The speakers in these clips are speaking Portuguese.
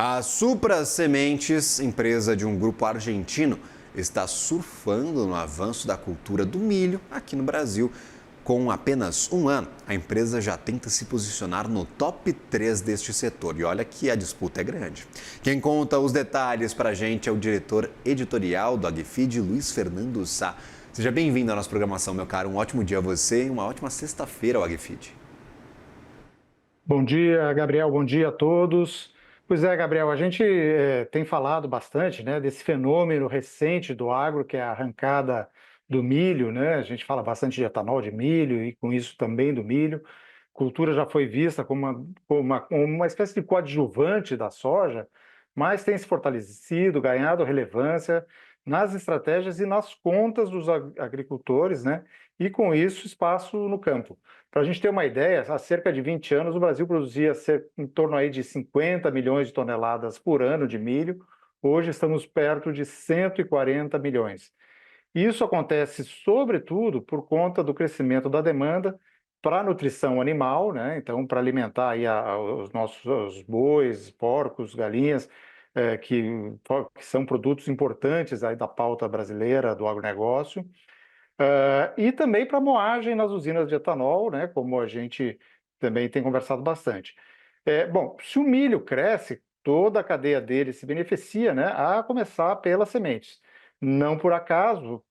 A Supra Sementes, empresa de um grupo argentino, está surfando no avanço da cultura do milho aqui no Brasil. Com apenas um ano, a empresa já tenta se posicionar no top 3 deste setor. E olha que a disputa é grande. Quem conta os detalhes para a gente é o diretor editorial do AgFeed, Luiz Fernando Sá. Seja bem-vindo à nossa programação, meu caro. Um ótimo dia a você e uma ótima sexta-feira ao AgFeed. Bom dia, Gabriel. Bom dia a todos. Pois é, Gabriel, a gente tem falado bastante, né, desse fenômeno recente do agro, que é a arrancada do milho, né? A gente fala bastante de etanol de milho e com isso também do milho. Cultura já foi vista como uma espécie de coadjuvante da soja, mas tem se fortalecido, ganhado relevância nas estratégias e nas contas dos agricultores, né? E com isso espaço no campo. Para a gente ter uma ideia, há cerca de 20 anos o Brasil produzia em torno aí de 50 milhões de toneladas por ano de milho. Hoje estamos perto de 140 milhões. Isso acontece sobretudo por conta do crescimento da demanda para a nutrição animal, né? Então, para alimentar aí os nossos os bois, porcos, galinhas, que são produtos importantes aí da pauta brasileira do agronegócio. E também para moagem nas usinas de etanol, né, como a gente também tem conversado bastante. Bom, se o milho cresce, toda a cadeia dele se beneficia, né, a começar pelas sementes. Não por acaso,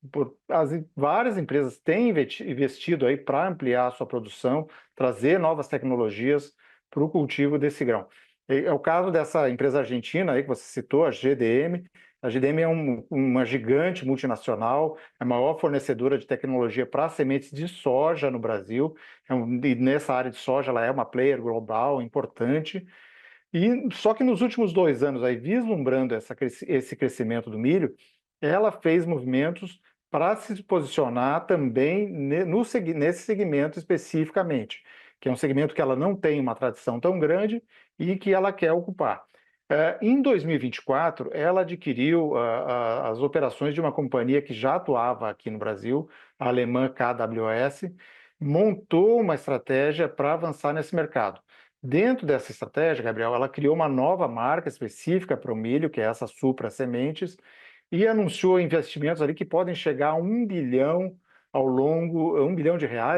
várias empresas têm investido aí para ampliar a sua produção, trazer novas tecnologias para o cultivo desse grão. É o caso dessa empresa argentina aí que você citou, a GDM. A GDM é uma gigante multinacional, a maior fornecedora de tecnologia para sementes de soja no Brasil. E nessa área de soja ela é uma player global importante. E só que nos últimos 2 anos, aí, vislumbrando esse crescimento do milho, ela fez movimentos para se posicionar também nesse segmento especificamente, que é um segmento que ela não tem uma tradição tão grande e que ela quer ocupar. Em 2024, ela adquiriu as operações de uma companhia que já atuava aqui no Brasil, a alemã KWS, montou uma estratégia para avançar nesse mercado. Dentro dessa estratégia, Gabriel, ela criou uma nova marca específica para o milho, que é essa Supra Sementes, e anunciou investimentos ali que podem chegar a 1 bilhão R$ 1 bilhão,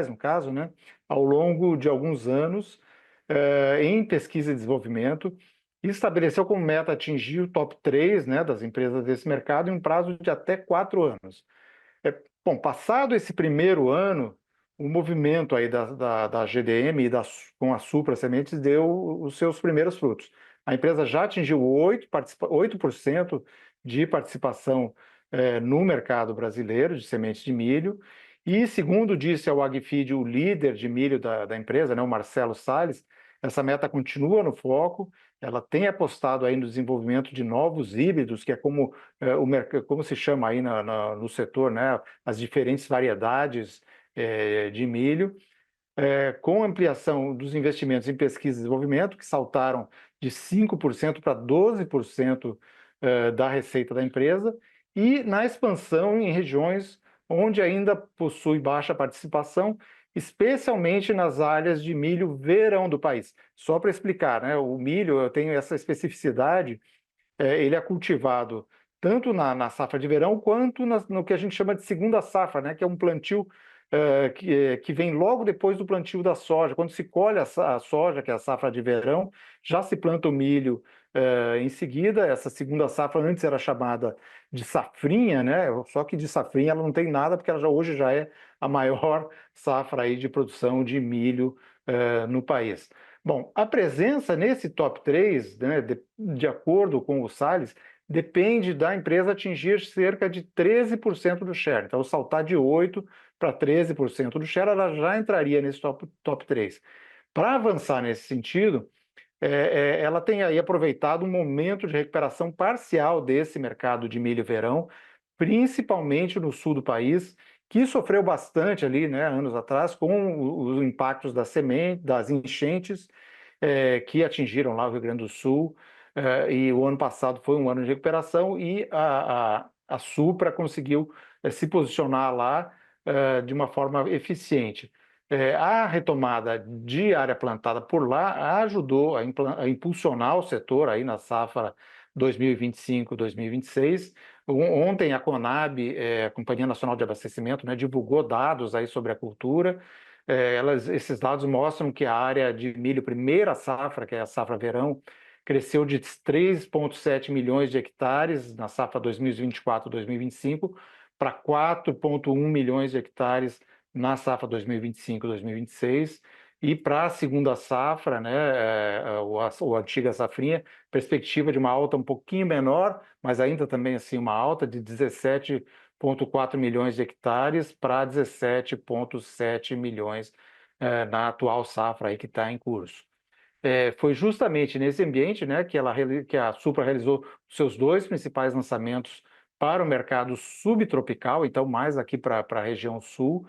no caso, né, ao longo de alguns anos, em pesquisa e desenvolvimento, e estabeleceu como meta atingir o top 3, né, das empresas desse mercado em um prazo de até 4 anos. Bom, passado esse primeiro ano, o movimento aí da GDM com a Supra Sementes deu os seus primeiros frutos. A empresa já atingiu 8% de participação no mercado brasileiro de sementes de milho, e segundo disse ao AgFeed o líder de milho da empresa, né, o Marcelo Salles, essa meta continua no foco. Ela tem apostado aí no desenvolvimento de novos híbridos, que é como se chama aí no setor, né, as diferentes variedades de milho, com ampliação dos investimentos em pesquisa e desenvolvimento, que saltaram de 5% para 12% da receita da empresa, e na expansão em regiões onde ainda possui baixa participação, especialmente nas áreas de milho verão do país. Só para explicar, né, o milho, eu tenho essa especificidade, ele é cultivado tanto na safra de verão quanto no que a gente chama de segunda safra, né, que é um plantio que vem logo depois do plantio da soja. Quando se colhe a soja, que é a safra de verão, já se planta o milho em seguida. Essa segunda safra antes era chamada de safrinha, né? Só que de safrinha ela não tem nada, porque ela hoje já é a maior safra aí de produção de milho no país. Bom, a presença nesse top 3, né, de acordo com o Salles, depende da empresa atingir cerca de 13% do share. Então, saltar de 8% para 13% do share, ela já entraria nesse top 3. Para avançar nesse sentido, ela tem aí aproveitado um momento de recuperação parcial desse mercado de milho verão, principalmente no sul do país, que sofreu bastante ali, né, anos atrás, com os impactos das enchentes que atingiram lá o Rio Grande do Sul, e o ano passado foi um ano de recuperação, e a Supra conseguiu se posicionar lá de uma forma eficiente. A retomada de área plantada por lá ajudou a impulsionar o setor aí na safra 2025-2026. Ontem a Conab, a Companhia Nacional de Abastecimento, né, divulgou dados aí sobre a cultura. Esses dados mostram que a área de milho primeira safra, que é a safra verão, cresceu de 3,7 milhões de hectares na safra 2024-2025 para 4,1 milhões de hectares na safra 2025-2026, e para a segunda safra, né, a antiga safrinha, perspectiva de uma alta um pouquinho menor, mas ainda também assim uma alta de 17,4 milhões de hectares para 17,7 milhões na atual safra aí que está em curso. Foi justamente nesse ambiente, né, que a Supra realizou seus dois principais lançamentos para o mercado subtropical, então mais aqui para a região sul.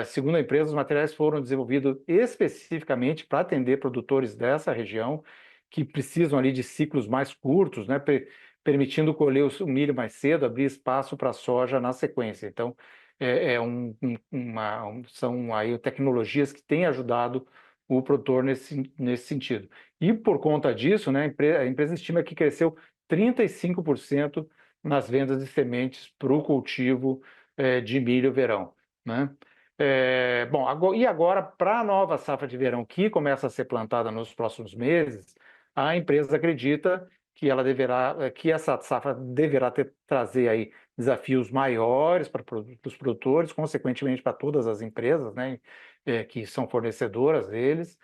Segundo a empresa, os materiais foram desenvolvidos especificamente para atender produtores dessa região que precisam ali de ciclos mais curtos, né, permitindo colher o milho mais cedo, abrir espaço para a soja na sequência. Então, são aí tecnologias que têm ajudado o produtor nesse sentido. E por conta disso, né, a empresa estima que cresceu 35% nas vendas de sementes para o cultivo de milho verão, né? E agora, para a nova safra de verão que começa a ser plantada nos próximos meses, a empresa acredita que essa safra deverá trazer aí desafios maiores para os produtores, consequentemente para todas as empresas, né, que são fornecedoras deles.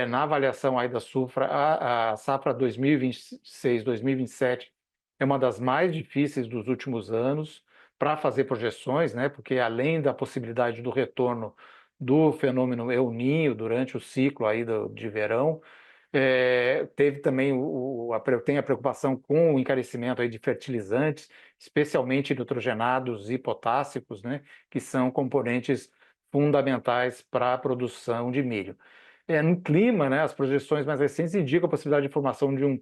Na avaliação aí da Supra, a safra 2026-2027 é uma das mais difíceis dos últimos anos para fazer projeções, né, porque além da possibilidade do retorno do fenômeno El Niño durante o ciclo aí de verão, teve também tem a preocupação com o encarecimento aí de fertilizantes, especialmente nitrogenados e potássicos, né, que são componentes fundamentais para a produção de milho. No clima, né, as projeções mais recentes indicam a possibilidade de formação de um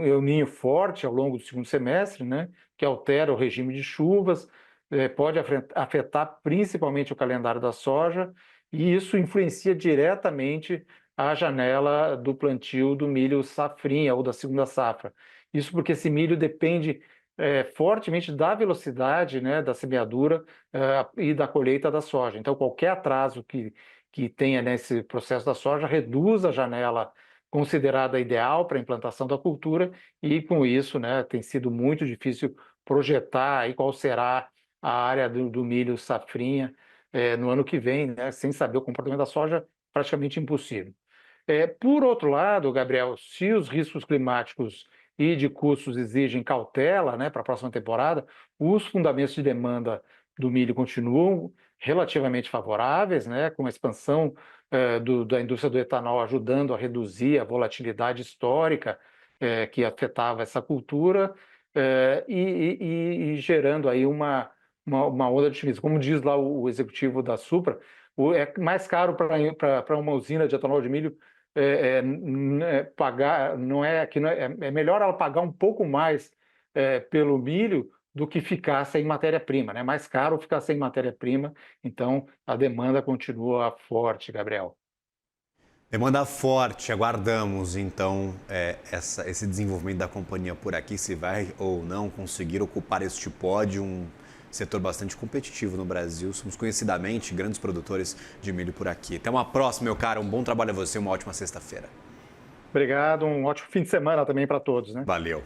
El Niño forte ao longo do segundo semestre, né, que altera o regime de chuvas, pode afetar principalmente o calendário da soja, e isso influencia diretamente a janela do plantio do milho safrinha ou da segunda safra. Isso porque esse milho depende fortemente da velocidade, né, da semeadura e da colheita da soja. Então, qualquer atraso que tenha nesse processo da soja reduz a janela considerada ideal para a implantação da cultura, e com isso, né, tem sido muito difícil projetar aí qual será a área do milho safrinha no ano que vem, né, sem saber o comportamento da soja, praticamente impossível. Por outro lado, Gabriel, se os riscos climáticos e de custos exigem cautela, né, para a próxima temporada, os fundamentos de demanda do milho continuam relativamente favoráveis, né, com a expansão da indústria do etanol ajudando a reduzir a volatilidade histórica que afetava essa cultura e gerando aí uma onda de otimismo. Como diz lá o executivo da Supra, é mais caro para uma usina de etanol de milho pagar, é melhor ela pagar um pouco mais pelo milho do que ficar sem matéria-prima, né? Mais caro ficar sem matéria-prima, então a demanda continua forte, Gabriel. Demanda forte, aguardamos então esse desenvolvimento da companhia por aqui, se vai ou não conseguir ocupar este pódio, um setor bastante competitivo no Brasil. Somos conhecidamente grandes produtores de milho por aqui. Até uma próxima, meu cara. Um bom trabalho a você, uma ótima sexta-feira. Obrigado, um ótimo fim de semana também para todos, né? Valeu.